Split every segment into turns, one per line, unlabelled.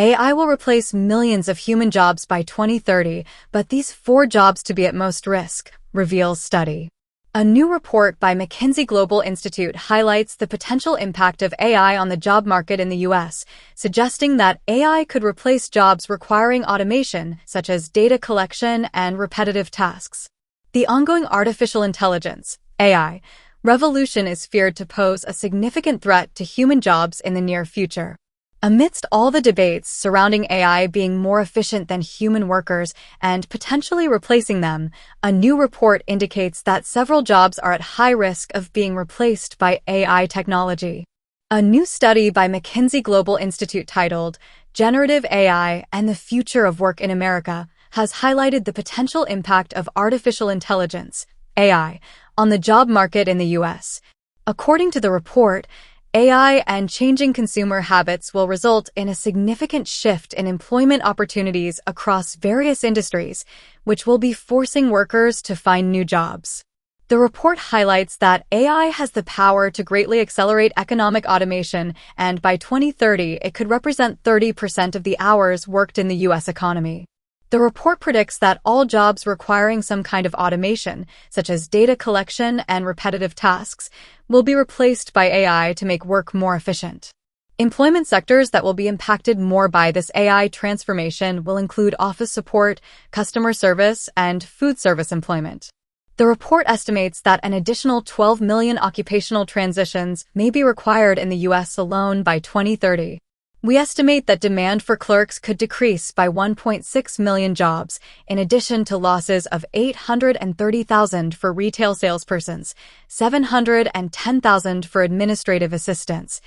AI will replace millions of human jobs by 2030, but these 4 jobs to be at most risk, reveals study. A new report by McKinsey Global Institute highlights the potential impact of AI on the job market in the U.S., suggesting that AI could replace jobs requiring automation, such as data collection and repetitive tasks. The ongoing artificial intelligence, AI, revolution is feared to pose a significant threat to human jobs in the near future. Amidst all the debates surrounding AI being more efficient than human workers and potentially replacing them, a new report indicates that several jobs are at high risk of being replaced by AI technology. A new study by McKinsey Global Institute titled Generative AI and the Future of Work in America has highlighted the potential impact of artificial intelligence, AI, on the job market in the U.S. According to the report, AI and changing consumer habits will result in a significant shift in employment opportunities across various industries, which will be forcing workers to find new jobs. The report highlights that AI has the power to greatly accelerate economic automation, and by 2030, it could represent 30% of the hours worked in the U.S. economy. The report predicts that all jobs requiring some kind of automation, such as data collection and repetitive tasks, will be replaced by AI to make work more efficient. Employment sectors that will be impacted more by this AI transformation will include office support, customer service, and food service employment. The report estimates that an additional 12 million occupational transitions may be required in the U.S. alone by 2030. We estimate that demand for clerks could decrease by 1.6 million jobs, in addition to losses of 830,000 for retail salespersons, 710,000 for administrative assistants,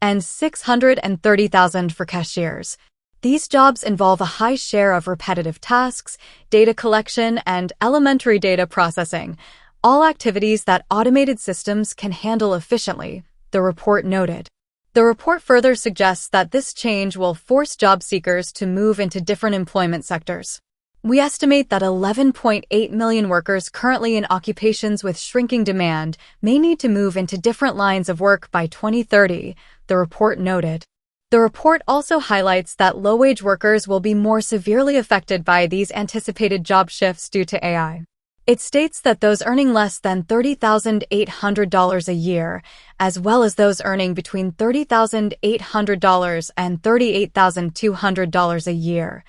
and 630,000 for cashiers. These jobs involve a high share of repetitive tasks, data collection, and elementary data processing, all activities that automated systems can handle efficiently, the report noted. The report further suggests that this change will force job seekers to move into different employment sectors. We estimate that 11.8 million workers currently in occupations with shrinking demand may need to move into different lines of work by 2030, the report noted. The report also highlights that low-wage workers will be more severely affected by these anticipated job shifts due to AI. It states that those earning less than $30,800 a year, as well as those earning between $30,800 and $38,200 a year,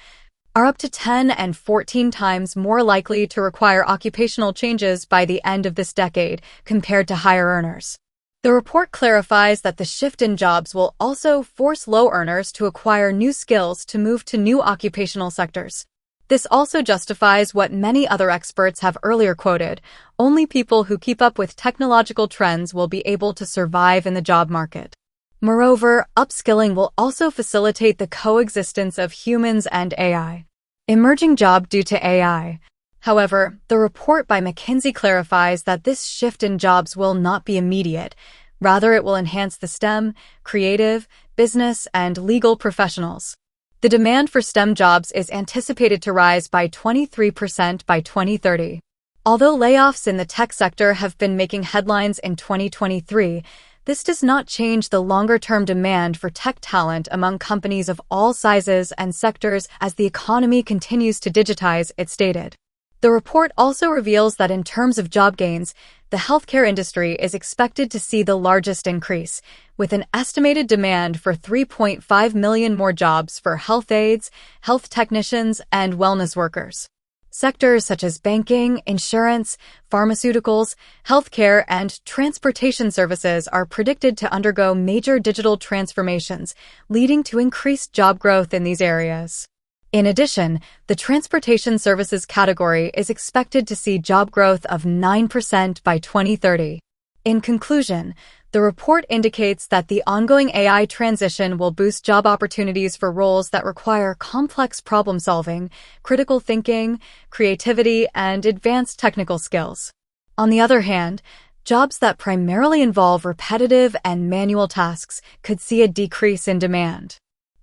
are up to 10 and 14 times more likely to require occupational changes by the end of this decade compared to higher earners. The report clarifies that the shift in jobs will also force low earners to acquire new skills to move to new occupational sectors. This also justifies what many other experts have earlier quoted: only people who keep up with technological trends will be able to survive in the job market. Moreover, upskilling will also facilitate the coexistence of humans and AI. Emerging job due to AI. However, the report by McKinsey clarifies that this shift in jobs will not be immediate. Rather, it will enhance the STEM, creative, business, and legal professionals. The demand for STEM jobs is anticipated to rise by 23% by 2030. Although layoffs in the tech sector have been making headlines in 2023, this does not change the longer-term demand for tech talent among companies of all sizes and sectors as the economy continues to digitize, it stated. The report also reveals that in terms of job gains, the healthcare industry is expected to see the largest increase, with an estimated demand for 3.5 million more jobs for health aides, health technicians, and wellness workers. Sectors such as banking, insurance, pharmaceuticals, healthcare, and transportation services are predicted to undergo major digital transformations, leading to increased job growth in these areas. In addition, the transportation services category is expected to see job growth of 9% by 2030. In conclusion, the report indicates that the ongoing AI transition will boost job opportunities for roles that require complex problem-solving, critical thinking, creativity, and advanced technical skills. On the other hand, jobs that primarily involve repetitive and manual tasks could see a decrease in demand.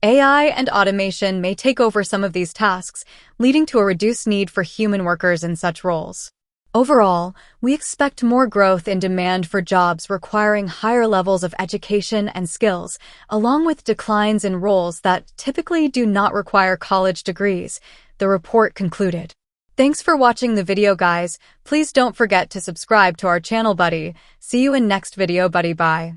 AI and automation may take over some of these tasks, leading to a reduced need for human workers in such roles. Overall, we expect more growth in demand for jobs requiring higher levels of education and skills, along with declines in roles that typically do not require college degrees, the report concluded. Thanks for watching the video, guys. Please don't forget to subscribe to our channel, buddy. See you in next video, buddy. Bye.